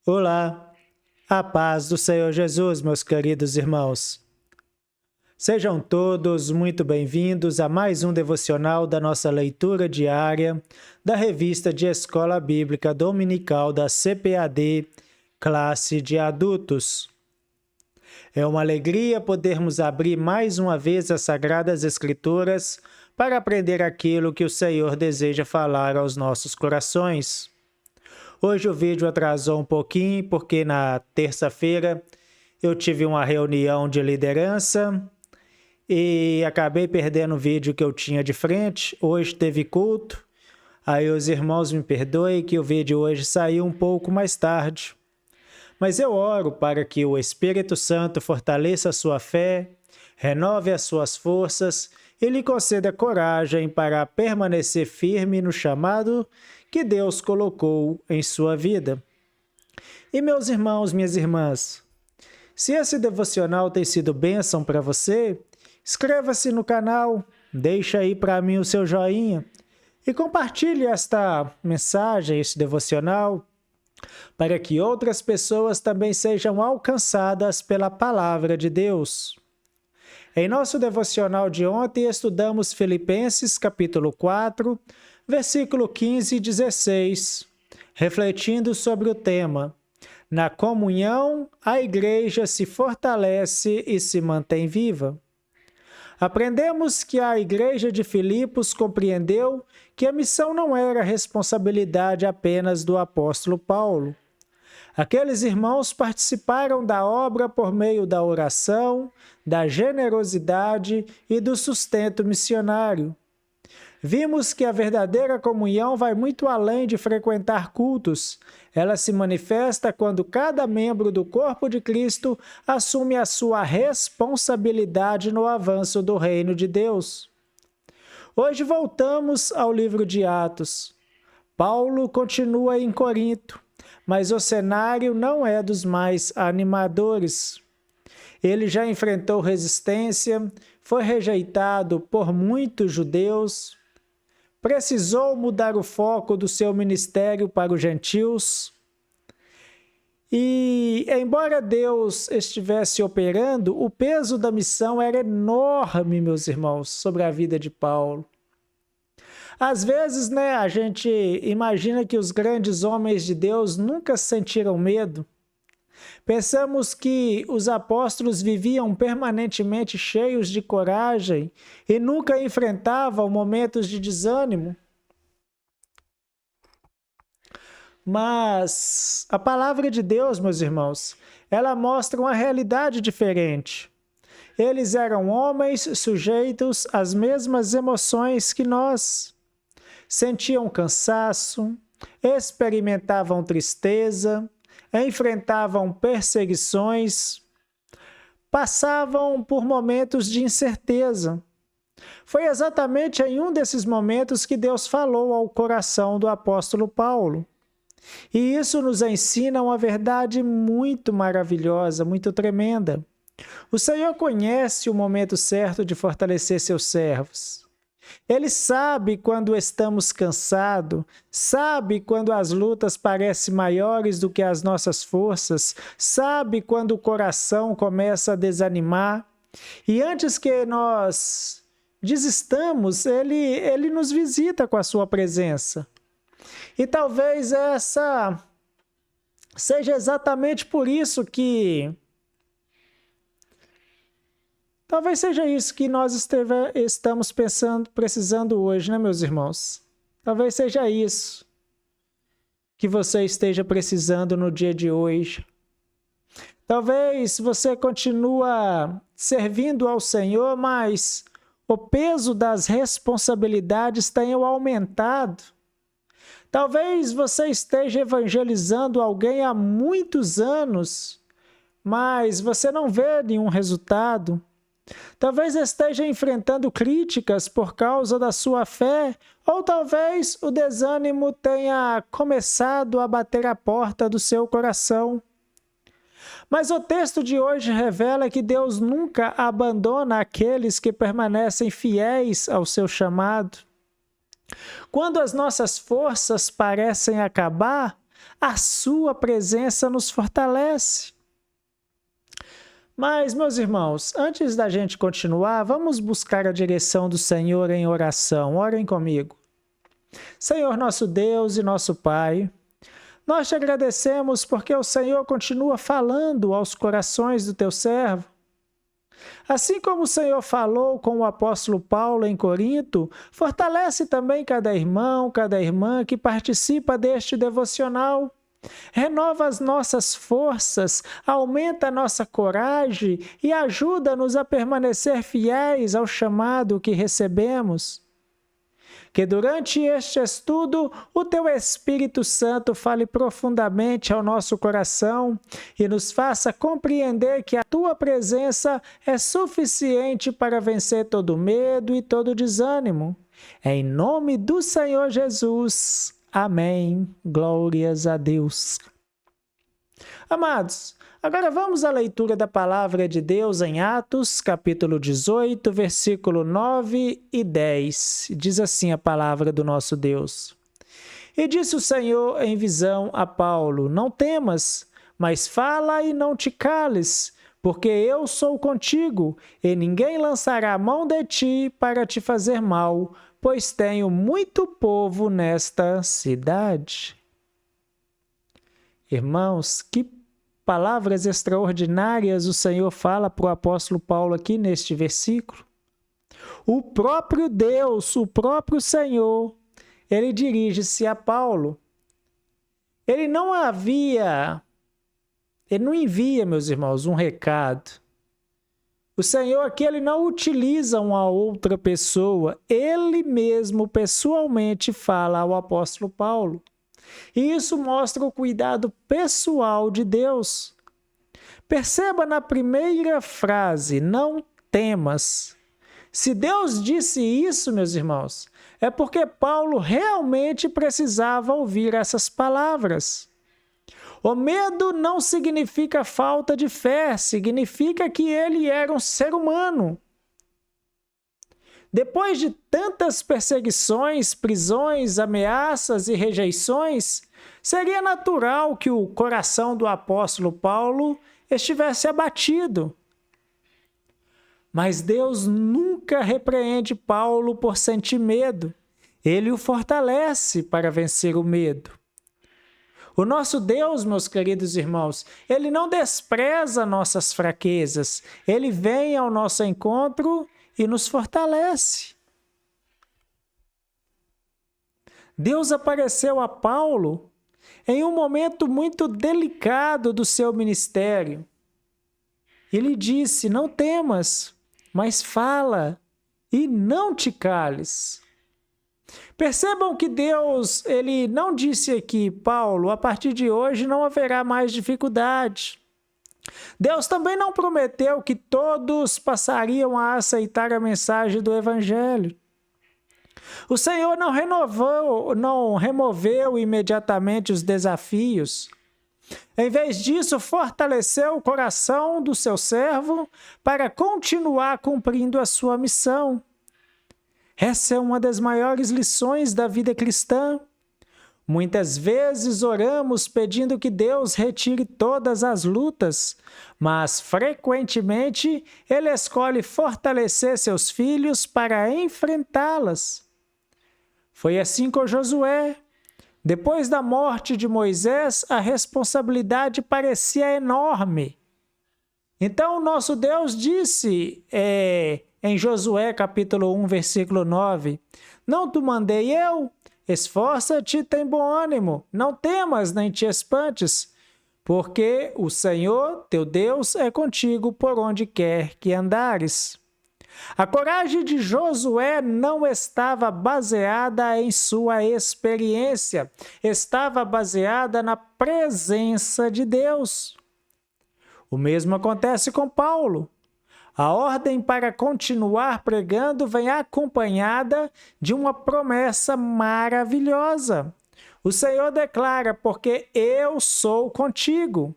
Olá, a paz do Senhor Jesus, meus queridos irmãos. Sejam todos muito bem-vindos a mais um devocional da nossa leitura diária da revista de Escola Bíblica Dominical da CPAD, Classe de Adultos. É uma alegria podermos abrir mais uma vez as Sagradas Escrituras para aprender aquilo que o Senhor deseja falar aos nossos corações. Hoje o vídeo atrasou um pouquinho porque na terça-feira eu tive uma reunião de liderança e acabei perdendo o vídeo que eu tinha de frente. Hoje teve culto, aí os irmãos me perdoem que o vídeo hoje saiu um pouco mais tarde. Mas eu oro para que o Espírito Santo fortaleça a sua fé, renove as suas forças e lhe conceda coragem para permanecer firme no chamado que Deus colocou em sua vida. E meus irmãos, minhas irmãs, se esse devocional tem sido bênção para você, inscreva-se no canal, deixa aí para mim o seu joinha e compartilhe esta mensagem, este devocional, para que outras pessoas também sejam alcançadas pela palavra de Deus. Em nosso devocional de ontem, estudamos Filipenses capítulo 4, versículo 15 e 16, refletindo sobre o tema: na comunhão, a igreja se fortalece e se mantém viva. Aprendemos que a igreja de Filipos compreendeu que a missão não era responsabilidade apenas do apóstolo Paulo. Aqueles irmãos participaram da obra por meio da oração, da generosidade e do sustento missionário. Vimos que a verdadeira comunhão vai muito além de frequentar cultos. Ela se manifesta quando cada membro do corpo de Cristo assume a sua responsabilidade no avanço do reino de Deus. Hoje voltamos ao livro de Atos. Paulo continua em Corinto, mas o cenário não é dos mais animadores. Ele já enfrentou resistência, foi rejeitado por muitos judeus, precisou mudar o foco do seu ministério para os gentios. E, embora Deus estivesse operando, o peso da missão era enorme, meus irmãos, sobre a vida de Paulo. Às vezes, a gente imagina que os grandes homens de Deus nunca sentiram medo. Pensamos que os apóstolos viviam permanentemente cheios de coragem e nunca enfrentavam momentos de desânimo. Mas a palavra de Deus, meus irmãos, ela mostra uma realidade diferente. Eles eram homens sujeitos às mesmas emoções que nós. Sentiam cansaço, experimentavam tristeza, enfrentavam perseguições, passavam por momentos de incerteza. Foi exatamente em um desses momentos que Deus falou ao coração do apóstolo Paulo. E isso nos ensina uma verdade muito maravilhosa, muito tremenda. O Senhor conhece o momento certo de fortalecer seus servos. Ele sabe quando estamos cansados, sabe quando as lutas parecem maiores do que as nossas forças, sabe quando o coração começa a desanimar. E antes que nós desistamos, ele nos visita com a sua presença. E talvez essa seja exatamente por isso que Talvez seja isso que nós estamos precisando hoje, meus irmãos? Talvez seja isso que você esteja precisando no dia de hoje. Talvez você continue servindo ao Senhor, mas o peso das responsabilidades tenha aumentado. Talvez você esteja evangelizando alguém há muitos anos, mas você não vê nenhum resultado. Talvez esteja enfrentando críticas por causa da sua fé, ou talvez o desânimo tenha começado a bater a porta do seu coração. Mas o texto de hoje revela que Deus nunca abandona aqueles que permanecem fiéis ao seu chamado. Quando as nossas forças parecem acabar, A sua presença nos fortalece. Mas, meus irmãos, antes da gente continuar, vamos buscar a direção do Senhor em oração. Orem comigo. Senhor nosso Deus e nosso Pai, nós te agradecemos porque o Senhor continua falando aos corações do teu servo. Assim como o Senhor falou com o apóstolo Paulo em Corinto, fortalece também cada irmão, cada irmã que participa deste devocional. Renova as nossas forças, aumenta a nossa coragem e ajuda-nos a permanecer fiéis ao chamado que recebemos. Que durante este estudo o Teu Espírito Santo fale profundamente ao nosso coração e nos faça compreender que a Tua presença é suficiente para vencer todo medo e todo desânimo. Em nome do Senhor Jesus. Amém. Glórias a Deus. Amados, agora vamos à leitura da palavra de Deus em Atos, capítulo 18, versículo 9 e 10. Diz assim a palavra do nosso Deus. E disse o Senhor em visão a Paulo: Não temas, mas fala e não te cales, porque eu sou contigo, e ninguém lançará a mão de ti para te fazer mal, pois tenho muito povo nesta cidade. Irmãos, que palavras extraordinárias o Senhor fala para o apóstolo Paulo aqui neste versículo. O próprio Deus, o próprio Senhor, ele dirige-se a Paulo. Ele não envia, meus irmãos, um recado. O Senhor aqui, ele não utiliza uma outra pessoa. Ele mesmo, pessoalmente, fala ao apóstolo Paulo. E isso mostra o cuidado pessoal de Deus. Perceba na primeira frase, não temas. Se Deus disse isso, meus irmãos, é porque Paulo realmente precisava ouvir essas palavras. O medo não significa falta de fé, significa que ele era um ser humano. Depois de tantas perseguições, prisões, ameaças e rejeições, seria natural que o coração do apóstolo Paulo estivesse abatido. Mas Deus nunca repreende Paulo por sentir medo. Ele o fortalece para vencer o medo. O nosso Deus, meus queridos irmãos, ele não despreza nossas fraquezas. Ele vem ao nosso encontro e nos fortalece. Deus apareceu a Paulo em um momento muito delicado do seu ministério. Ele disse: não temas, mas fala e não te cales. Percebam que Deus, ele não disse aqui: Paulo, a partir de hoje não haverá mais dificuldade. Deus também não prometeu que todos passariam a aceitar a mensagem do Evangelho. O Senhor não removeu imediatamente os desafios. Em vez disso, fortaleceu o coração do seu servo para continuar cumprindo a sua missão. Essa é uma das maiores lições da vida cristã. Muitas vezes oramos pedindo que Deus retire todas as lutas, mas frequentemente Ele escolhe fortalecer seus filhos para enfrentá-las. Foi assim com Josué. Depois da morte de Moisés, a responsabilidade parecia enorme. Então o nosso Deus disse em Josué capítulo 1, versículo 9, não te mandei eu? Esforça-te e tem bom ânimo, não temas nem te espantes, porque o Senhor, teu Deus, é contigo por onde quer que andares. A coragem de Josué não estava baseada em sua experiência, estava baseada na presença de Deus. O mesmo acontece com Paulo. A ordem para continuar pregando vem acompanhada de uma promessa maravilhosa. O Senhor declara: porque eu sou contigo.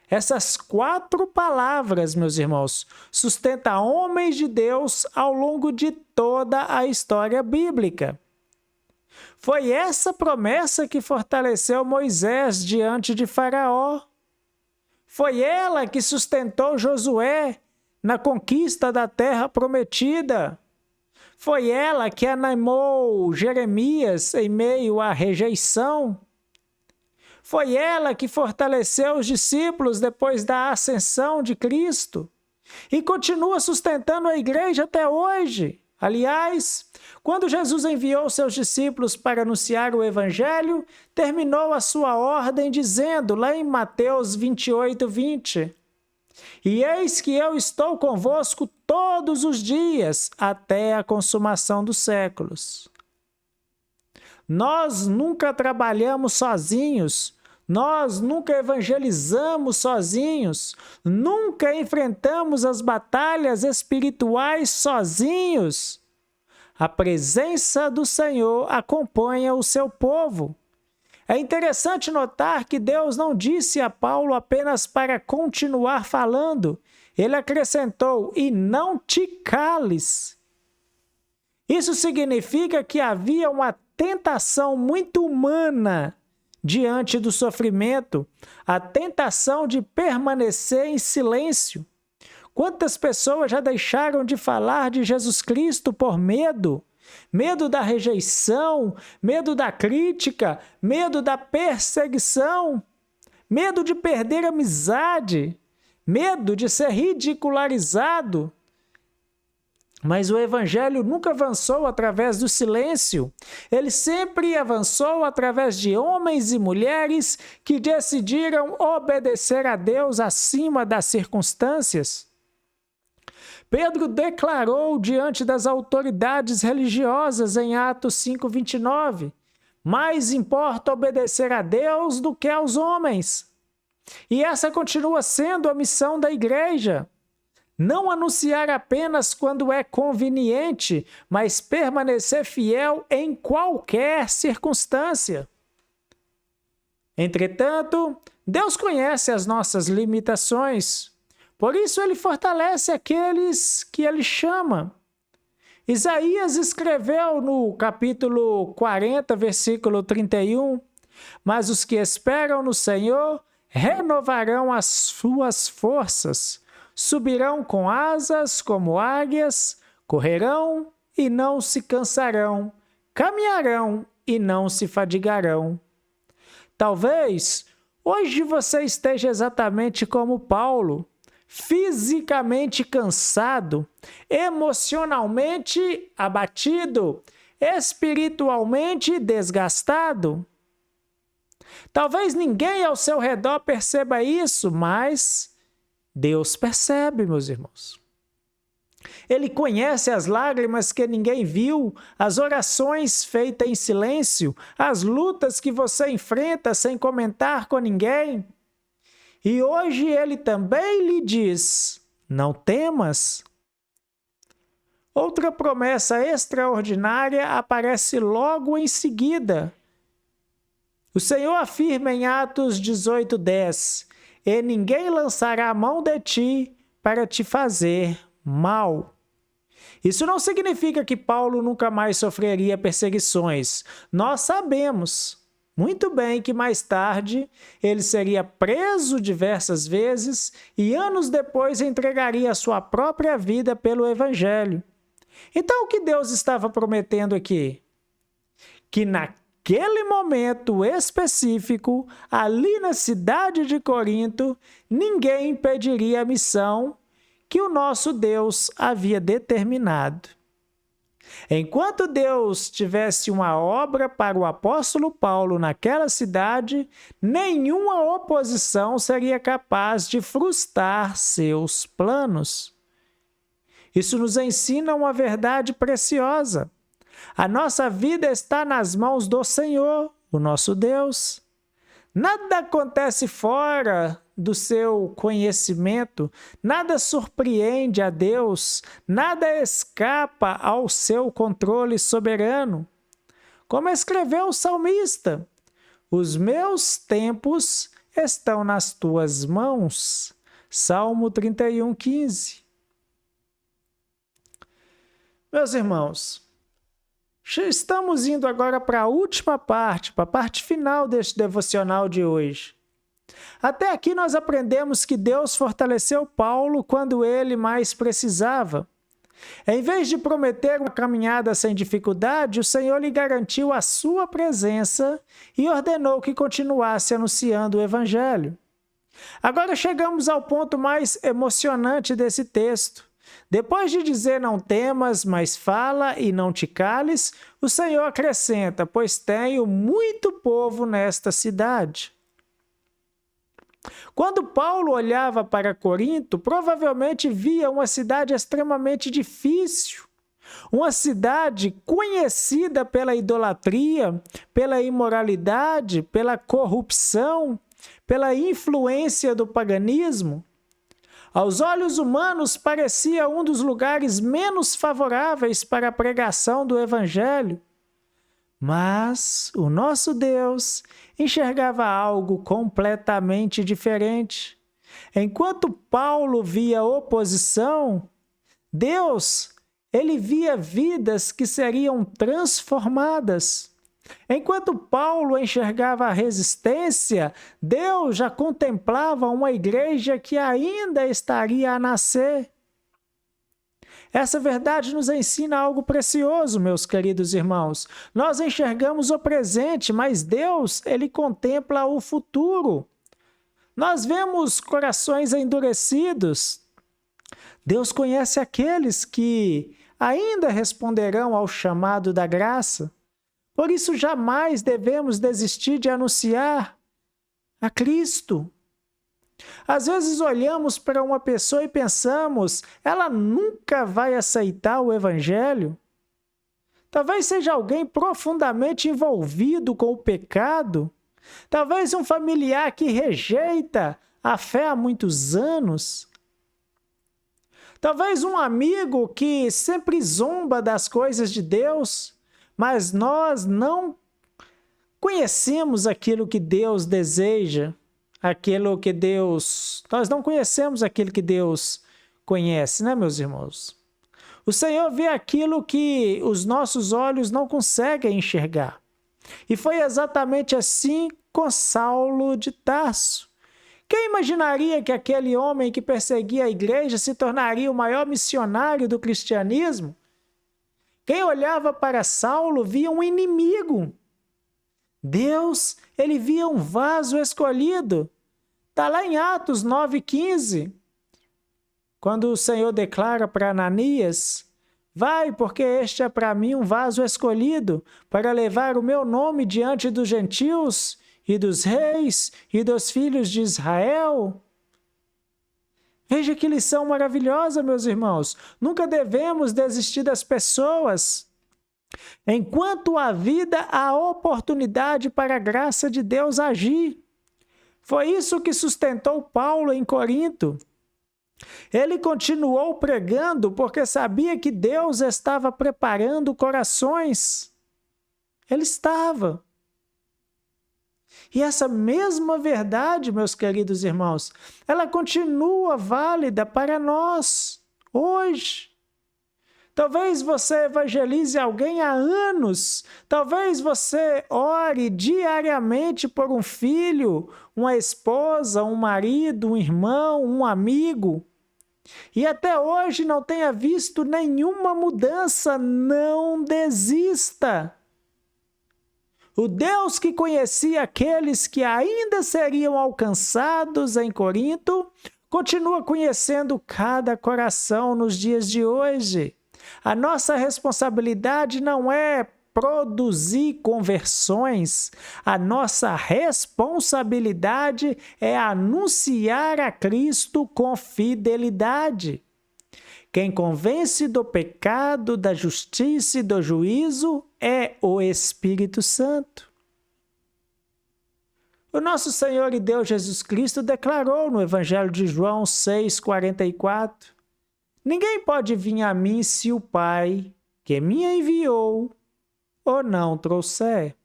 Essas 4 palavras, meus irmãos, sustentam homens de Deus ao longo de toda a história bíblica. Foi essa promessa que fortaleceu Moisés diante de Faraó. Foi ela que sustentou Josué na conquista da terra prometida. Foi ela que animou Jeremias em meio à rejeição. Foi ela que fortaleceu os discípulos depois da ascensão de Cristo e continua sustentando a igreja até hoje. Aliás, quando Jesus enviou seus discípulos para anunciar o Evangelho, terminou a sua ordem dizendo, lá em Mateus 28:20, e eis que eu estou convosco todos os dias, até a consumação dos séculos. Nós nunca trabalhamos sozinhos, nós nunca evangelizamos sozinhos, nunca enfrentamos as batalhas espirituais sozinhos. A presença do Senhor acompanha o seu povo. É interessante notar que Deus não disse a Paulo apenas para continuar falando. Ele acrescentou, e não te cales. Isso significa que havia uma tentação muito humana diante do sofrimento, a tentação de permanecer em silêncio. Quantas pessoas já deixaram de falar de Jesus Cristo por medo? Medo da rejeição, medo da crítica, medo da perseguição, medo de perder amizade, medo de ser ridicularizado. Mas o Evangelho nunca avançou através do silêncio. Ele sempre avançou através de homens e mulheres que decidiram obedecer a Deus acima das circunstâncias. Pedro declarou diante das autoridades religiosas em Atos 5:29, mais importa obedecer a Deus do que aos homens. E essa continua sendo a missão da igreja. Não anunciar apenas quando é conveniente, mas permanecer fiel em qualquer circunstância. Entretanto, Deus conhece as nossas limitações. Por isso, ele fortalece aqueles que ele chama. Isaías escreveu no capítulo 40, versículo 31, mas os que esperam no Senhor renovarão as suas forças, subirão com asas como águias, correrão e não se cansarão, caminharão e não se fadigarão. Talvez hoje você esteja exatamente como Paulo, fisicamente cansado, emocionalmente abatido, espiritualmente desgastado. Talvez ninguém ao seu redor perceba isso, mas Deus percebe, meus irmãos. Ele conhece as lágrimas que ninguém viu, as orações feitas em silêncio, as lutas que você enfrenta sem comentar com ninguém. E hoje ele também lhe diz, não temas. Outra promessa extraordinária aparece logo em seguida. O Senhor afirma em Atos 18:10, e ninguém lançará a mão de ti para te fazer mal. Isso não significa que Paulo nunca mais sofreria perseguições. Nós sabemos muito bem que mais tarde ele seria preso diversas vezes e anos depois entregaria a sua própria vida pelo Evangelho. Então o que Deus estava prometendo aqui? Que naquele momento específico, ali na cidade de Corinto, ninguém impediria a missão que o nosso Deus havia determinado. Enquanto Deus tivesse uma obra para o apóstolo Paulo naquela cidade, nenhuma oposição seria capaz de frustrar seus planos. Isso nos ensina uma verdade preciosa. A nossa vida está nas mãos do Senhor, o nosso Deus. Nada acontece fora do seu conhecimento, nada surpreende a Deus, nada escapa ao seu controle soberano. Como escreveu o salmista, os meus tempos estão nas tuas mãos. Salmo 31:15. Meus irmãos, Estamos indo agora para a última parte, para a parte final deste devocional de hoje. Até aqui nós aprendemos que Deus fortaleceu Paulo quando ele mais precisava. Em vez de prometer uma caminhada sem dificuldade, o Senhor lhe garantiu a sua presença e ordenou que continuasse anunciando o Evangelho. Agora chegamos ao ponto mais emocionante desse texto. Depois de dizer não temas, mas fala e não te cales, o Senhor acrescenta, pois tenho muito povo nesta cidade. Quando Paulo olhava para Corinto, provavelmente via uma cidade extremamente difícil, uma cidade conhecida pela idolatria, pela imoralidade, pela corrupção, pela influência do paganismo. Aos olhos humanos, parecia um dos lugares menos favoráveis para a pregação do Evangelho. Mas o nosso Deus enxergava algo completamente diferente. Enquanto Paulo via oposição, Deus, ele via vidas que seriam transformadas. Enquanto Paulo enxergava a resistência, Deus já contemplava uma igreja que ainda estaria a nascer. Essa verdade nos ensina algo precioso, meus queridos irmãos. Nós enxergamos o presente, mas Deus, ele contempla o futuro. Nós vemos corações endurecidos. Deus conhece aqueles que ainda responderão ao chamado da graça. Por isso, jamais devemos desistir de anunciar a Cristo. Às vezes olhamos para uma pessoa e pensamos, ela nunca vai aceitar o Evangelho. Talvez seja alguém profundamente envolvido com o pecado. Talvez um familiar que rejeita a fé há muitos anos. Talvez um amigo que sempre zomba das coisas de Deus. Mas nós não conhecemos aquilo que Deus deseja, nós não conhecemos aquilo que Deus conhece, né, meus irmãos? O Senhor vê aquilo que os nossos olhos não conseguem enxergar. E foi exatamente assim com Saulo de Tarso. Quem imaginaria que aquele homem que perseguia a igreja se tornaria o maior missionário do cristianismo? Quem olhava para Saulo via um inimigo. Deus, ele via um vaso escolhido. Está lá em Atos 9,15, quando o Senhor declara para Ananias, vai, porque este é para mim um vaso escolhido, para levar o meu nome diante dos gentios e dos reis e dos filhos de Israel. Veja que lição maravilhosa, meus irmãos. Nunca devemos desistir das pessoas. Enquanto há vida, há oportunidade para a graça de Deus agir. Foi isso que sustentou Paulo em Corinto. Ele continuou pregando porque sabia que Deus estava preparando corações. Ele estava. E essa mesma verdade, meus queridos irmãos, ela continua válida para nós, hoje. Talvez você evangelize alguém há anos, talvez você ore diariamente por um filho, uma esposa, um marido, um irmão, um amigo, e até hoje não tenha visto nenhuma mudança. Não desista. O Deus que conhecia aqueles que ainda seriam alcançados em Corinto, continua conhecendo cada coração nos dias de hoje. A nossa responsabilidade não é produzir conversões, a nossa responsabilidade é anunciar a Cristo com fidelidade. Quem convence do pecado, da justiça e do juízo é o Espírito Santo. O nosso Senhor e Deus Jesus Cristo declarou no Evangelho de João 6,44: ninguém pode vir a mim se o Pai, que me enviou, o não trouxer.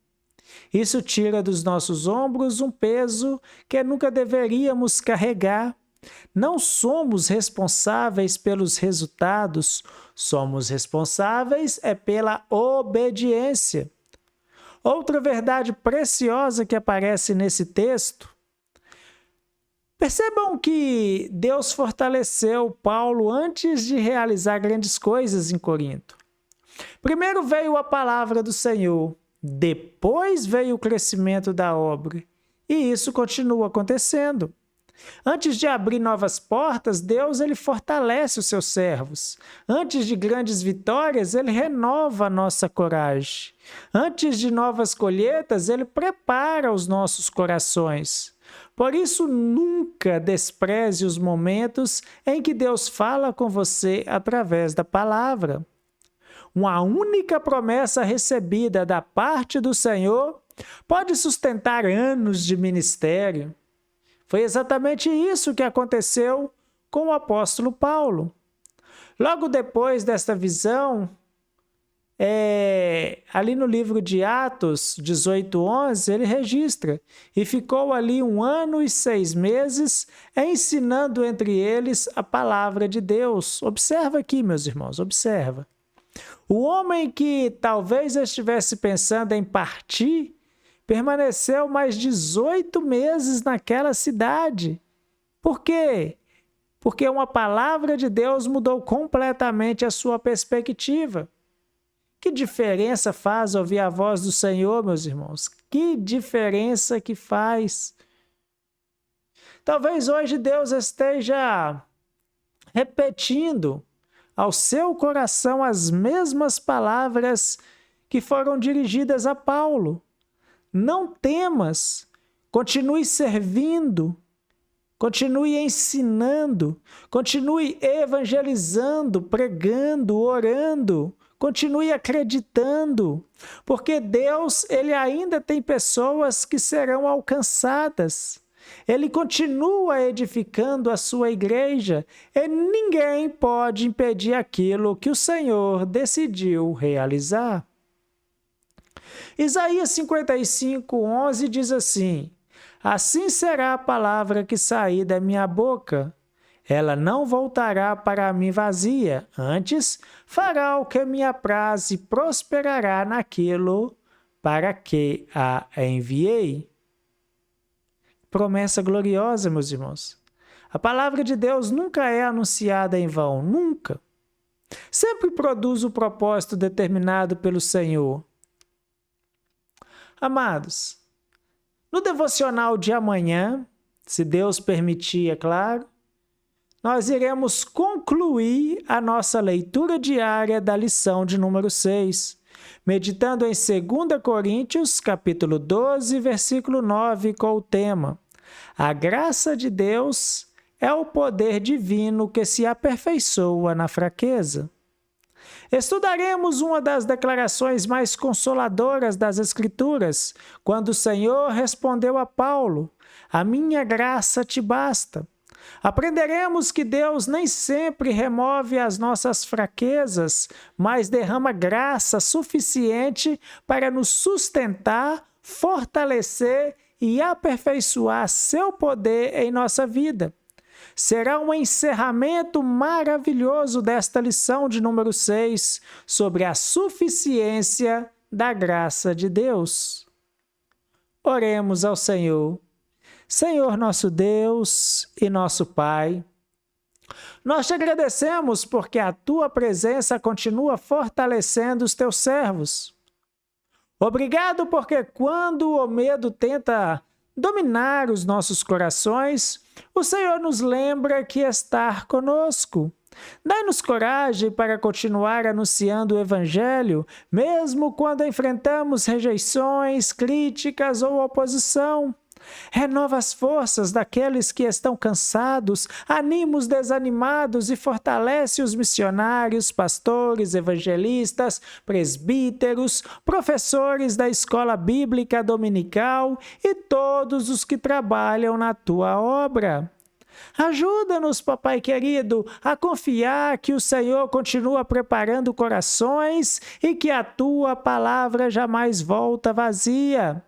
Isso tira dos nossos ombros um peso que nunca deveríamos carregar. Não somos responsáveis pelos resultados, Somos responsáveis pela obediência. Outra verdade preciosa que aparece nesse texto. Percebam que Deus fortaleceu Paulo antes de realizar grandes coisas em Corinto. Primeiro veio a palavra do Senhor, depois veio o crescimento da obra. E isso continua acontecendo. Antes de abrir novas portas, Deus ele fortalece os seus servos. Antes de grandes vitórias, ele renova a nossa coragem. Antes de novas colheitas, ele prepara os nossos corações. Por isso, nunca despreze os momentos em que Deus fala com você através da palavra. Uma única promessa recebida da parte do Senhor pode sustentar anos de ministério. Foi exatamente isso que aconteceu com o apóstolo Paulo. Logo depois desta visão, ali no livro de Atos 18:11, ele registra: e ficou ali 1 ano e 6 meses, ensinando entre eles a palavra de Deus. Observa aqui, meus irmãos, observa. O homem que talvez estivesse pensando em partir, permaneceu mais 18 meses naquela cidade. Por quê? Porque uma palavra de Deus mudou completamente a sua perspectiva. Que diferença faz ouvir a voz do Senhor, meus irmãos? Que diferença que faz? Talvez hoje Deus esteja repetindo ao seu coração as mesmas palavras que foram dirigidas a Paulo. Não temas, continue servindo, continue ensinando, continue evangelizando, pregando, orando, continue acreditando, porque Deus, ele ainda tem pessoas que serão alcançadas. Ele continua edificando a sua igreja e ninguém pode impedir aquilo que o Senhor decidiu realizar. Isaías 55:11 diz assim: assim será a palavra que sair da minha boca. Ela não voltará para mim vazia, antes fará o que me apraz e prosperará naquilo para que a enviei. Promessa gloriosa, meus irmãos. A palavra de Deus nunca é anunciada em vão, nunca. Sempre produz o propósito determinado pelo Senhor. Amados, no devocional de amanhã, se Deus permitir, é claro, nós iremos concluir a nossa leitura diária da lição de número 6, meditando em 2 Coríntios, capítulo 12, versículo 9, com o tema: a graça de Deus é o poder divino que se aperfeiçoa na fraqueza. Estudaremos uma das declarações mais consoladoras das Escrituras, quando o Senhor respondeu a Paulo: a minha graça te basta. Aprenderemos que Deus nem sempre remove as nossas fraquezas, mas derrama graça suficiente para nos sustentar, fortalecer e aperfeiçoar seu poder em nossa vida. Será um encerramento maravilhoso desta lição de número 6 sobre a suficiência da graça de Deus. Oremos ao Senhor. Senhor nosso Deus e nosso Pai, nós te agradecemos porque a tua presença continua fortalecendo os teus servos. Obrigado porque quando o medo tenta dominar os nossos corações, o Senhor nos lembra que está conosco. Dai-nos coragem para continuar anunciando o Evangelho, mesmo quando enfrentamos rejeições, críticas ou oposição. Renova as forças daqueles que estão cansados, anima os desanimados e fortalece os missionários, pastores, evangelistas, presbíteros, professores da escola bíblica dominical e todos os que trabalham na tua obra. Ajuda-nos, papai querido, a confiar que o Senhor continua preparando corações e que a tua palavra jamais volta vazia.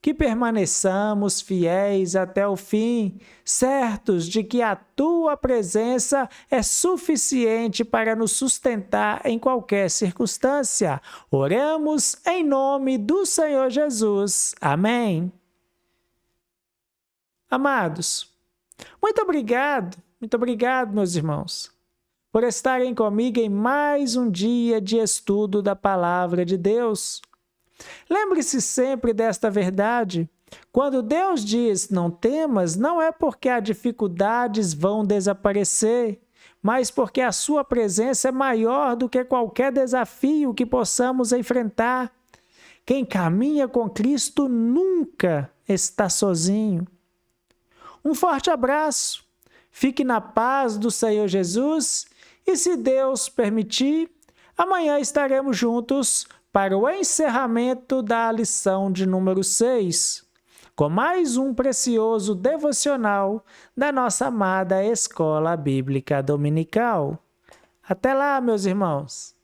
que permaneçamos fiéis até o fim, certos de que a tua presença é suficiente para nos sustentar em qualquer circunstância. Oramos em nome do Senhor Jesus. Amém. Amados, muito obrigado, meus irmãos, por estarem comigo em mais um dia de estudo da Palavra de Deus. Lembre-se sempre desta verdade. Quando Deus diz não temas, não é porque as dificuldades vão desaparecer, mas porque a sua presença é maior do que qualquer desafio que possamos enfrentar. Quem caminha com Cristo nunca está sozinho. Um forte abraço, fique na paz do Senhor Jesus e, se Deus permitir, amanhã estaremos juntos para o encerramento da lição de número 6, com mais um precioso devocional da nossa amada Escola Bíblica Dominical. Até lá, meus irmãos!